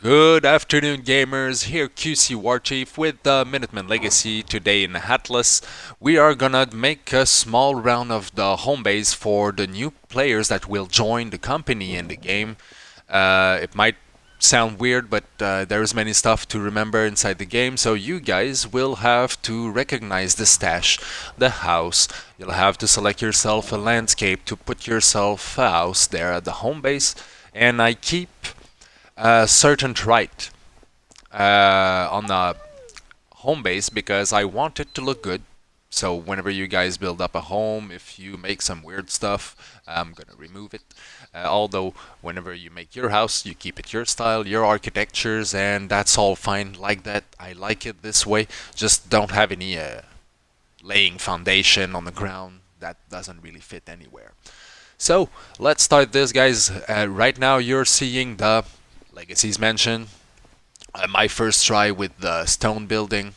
Good afternoon, gamers. Here, QcWarChief with the Minutemen Legacy. Today in Atlas, we are gonna make a small round of the home base for the new players that will join the company in the game. It might sound weird, but there's many stuff to remember inside the game, so you guys will have to recognize the stash, the house. You'll have to select yourself a landscape to put yourself a house there at the home base, and I keep a certain right on the home base because I want it to look good. So whenever you guys build up a home, if you make some weird stuff, I'm gonna remove it. Although whenever you make your house, you keep it your style, your architectures, and that's all fine like that. I like it this way. Just don't have any laying foundation on the ground. That doesn't really fit anywhere. So let's start this, guys. Right now you're seeing the Legacies mentioned. My first try with the stone building.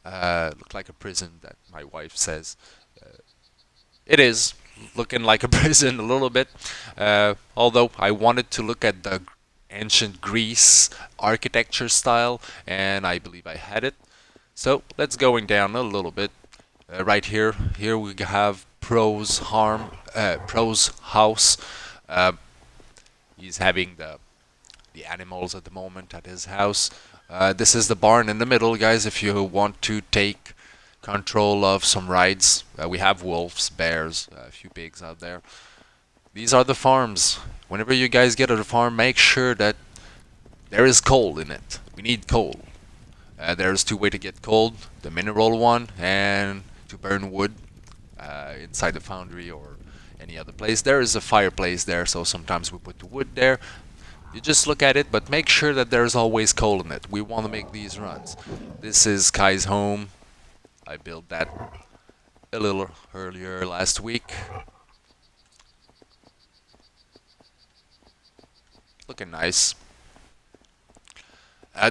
Looked like a prison, that my wife says. It is looking like a prison a little bit. Although I wanted to look at the ancient Greece architecture style, and I believe I had it. So let's going down a little bit. Right here, we have Pro's house. He's having the animals at the moment at his house. This is the barn in the middle, guys, if you want to take control of some rides. We have wolves, bears, a few pigs out there. These are the farms. Whenever you guys get to the farm, make sure that there is coal in it. We need coal. There's two ways to get coal. The mineral one and to burn wood inside the foundry or any other place. There is a fireplace there, so sometimes we put the wood there. You just look at it, but make sure that there's always coal in it. We want to make these runs. This is Kai's home. I built that a little earlier last week. Looking nice.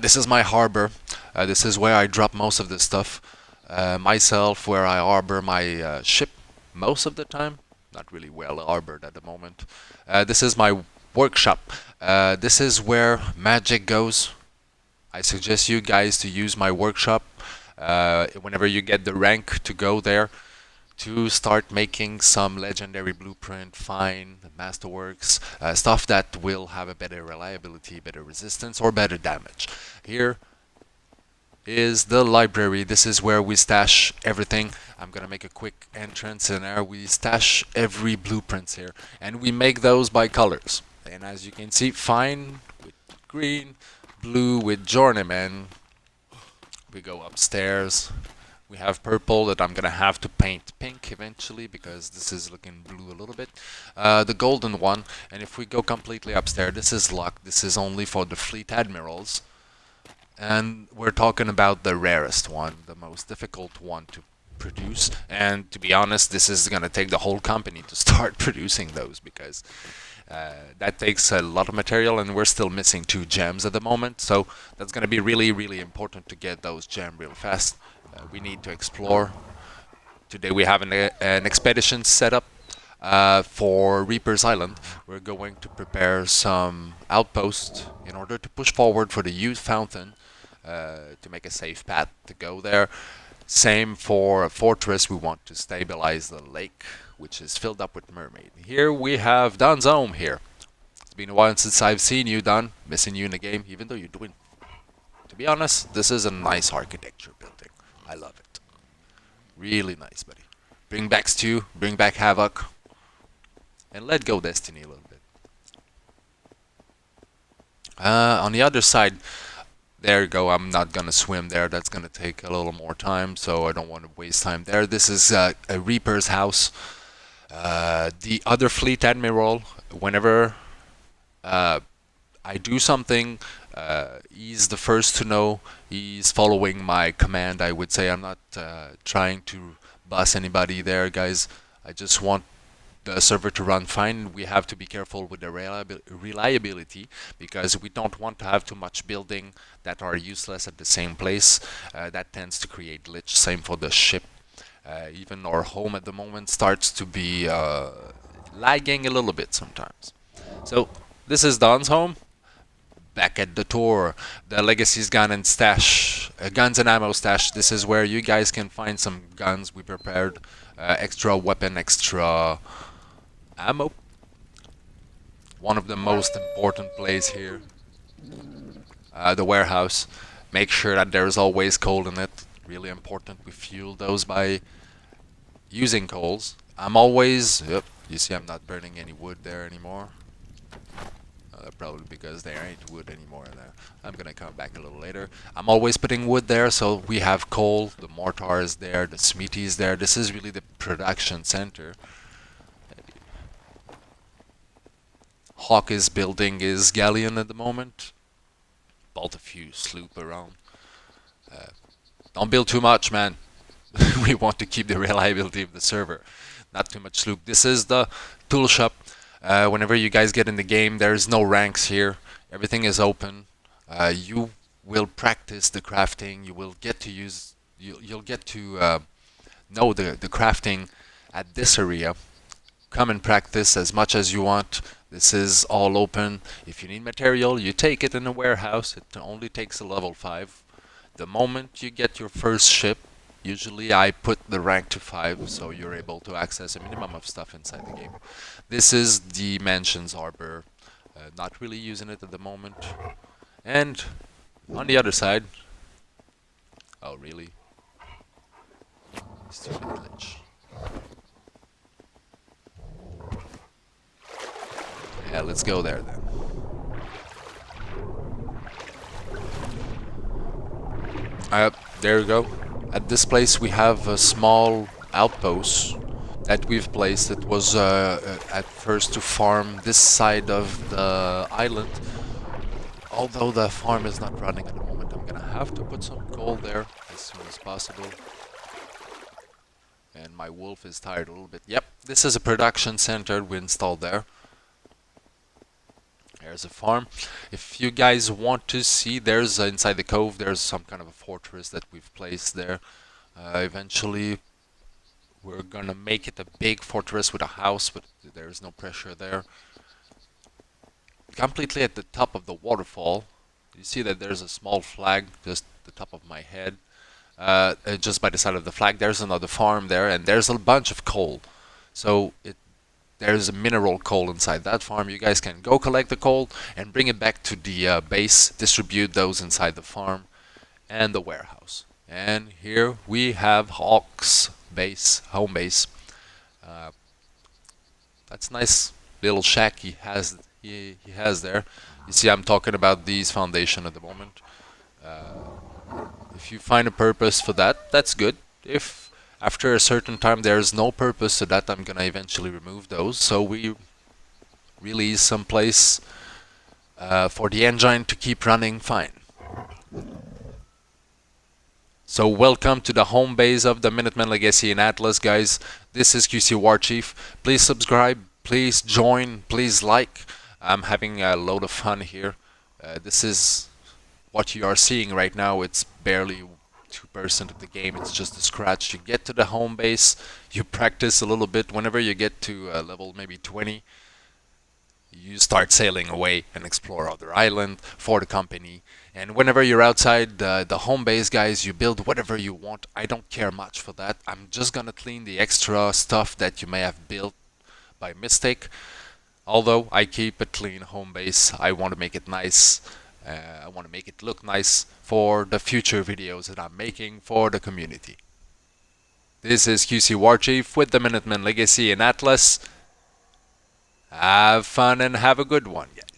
This is my harbor. This is where I drop most of the stuff. Myself, where I harbor my ship most of the time. Not really well harbored at the moment. This is my workshop. This is where magic goes. I suggest you guys to use my workshop whenever you get the rank to go there to start making some legendary blueprint, fine, masterworks, stuff that will have a better reliability, better resistance, or better damage. Here is the library. This is where we stash everything. I'm gonna make a quick entrance in there. We stash every blueprints here, and we make those by colors. And as you can see, fine with green, blue with journeyman. We go upstairs. We have purple that I'm gonna have to paint pink eventually because this is looking blue a little bit. The golden one, and if we go completely upstairs, this is locked. This is only for the fleet admirals. And we're talking about the rarest one, the most difficult one to produce. And to be honest, this is gonna take the whole company to start producing those because that takes a lot of material, and we're still missing 2 gems at the moment, so that's going to be really, really important to get those gems real fast. We need to explore. Today we have an expedition set up for Reaper's Island. We're going to prepare some outposts in order to push forward for the youth fountain to make a safe path to go there. Same for a fortress. We want to stabilize the lake, which is filled up with mermaid. Here we have Don's home here. It's been a while since I've seen you, Don. Missing you in the game, even though you're doing... To be honest, this is a nice architecture building. I love it. Really nice, buddy. Bring back Stew, bring back Havoc, and let go Destiny a little bit. On the other side, there you go. I'm not gonna swim there. That's gonna take a little more time, so I don't want to waste time there. This is a Reaper's house. The other fleet admiral, whenever I do something, he's the first to know. He's following my command, I would say. I'm not trying to boss anybody there, guys. I just want the server to run fine. We have to be careful with the reliability because we don't want to have too much building that are useless at the same place. That tends to create glitch. Same for the ship. Even our home at the moment starts to be lagging a little bit sometimes. So this is Don's home. back at the tour, the Legacy's gun and stash, guns and ammo stash. This is where you guys can find some guns we prepared, extra weapon, extra ammo. One of the most important plays here, the warehouse. Make sure that there's always coal in it. Really important. We fuel those by using coals. I'm always, yep, you see I'm not burning any wood there anymore. Probably because there ain't wood anymore there. I'm gonna come back a little later. I'm always putting wood there, so we have coal, the mortar is there, the smithy is there. This is really the production center. Hawk is building his galleon at the moment. Bought a few sloop around. Don't build too much, man. We want to keep the reliability of the server. Not too much sloop. This is the tool shop. Whenever you guys get in the game, there's no ranks here. Everything is open. You will practice the crafting. You will get to use. You'll get to know the crafting at this area. Come and practice as much as you want. This is all open. If you need material, you take it in a warehouse. It only takes a level 5. The moment you get your first ship, usually I put the rank to 5, so you're able to access a minimum of stuff inside the game. This is the Mansions Arbor. Not really using it at the moment. And on the other side... Oh, really? Stupid glitch. Yeah, let's go there then. There we go. At this place we have a small outpost that we've placed. It was at first to farm this side of the island. Although the farm is not running at the moment, I'm gonna have to put some coal there as soon as possible. And my wolf is tired a little bit. Yep, this is a production center we installed there. There's a farm. If you guys want to see, there's inside the cove, there's some kind of a fortress that we've placed there. Eventually, we're gonna make it a big fortress with a house, but there's no pressure there. Completely at the top of the waterfall, you see that there's a small flag just the top of my head. Just by the side of the flag, there's another farm there, and there's a bunch of coal. So there's a mineral coal inside that farm. You guys can go collect the coal and bring it back to the base, distribute those inside the farm and the warehouse. And here we have Hawk's base, home base. That's a nice little shack he has there. You see, I'm talking about these foundation at the moment. If you find a purpose for that, that's good. If after a certain time there's no purpose to that, I'm gonna eventually remove those. So we release some place for the engine to keep running fine. So welcome to the home base of the Minutemen Legacy in Atlas, guys. This is QcWarChief. Please subscribe, please join, please like. I'm having a load of fun here. This is what you are seeing right now. It's barely 2% of the game. It's just a scratch. You get to the home base, you practice a little bit. Whenever you get to level maybe 20, you start sailing away and explore other island for the company. And whenever you're outside the home base, guys, you build whatever you want. I don't care much for that. I'm just gonna clean the extra stuff that you may have built by mistake. Although I keep a clean home base, I want to make it nice. I want to make it look nice for the future videos that I'm making for the community. This is QcWarChief with the Minutemen Legacy in Atlas. Have fun and have a good one, guys.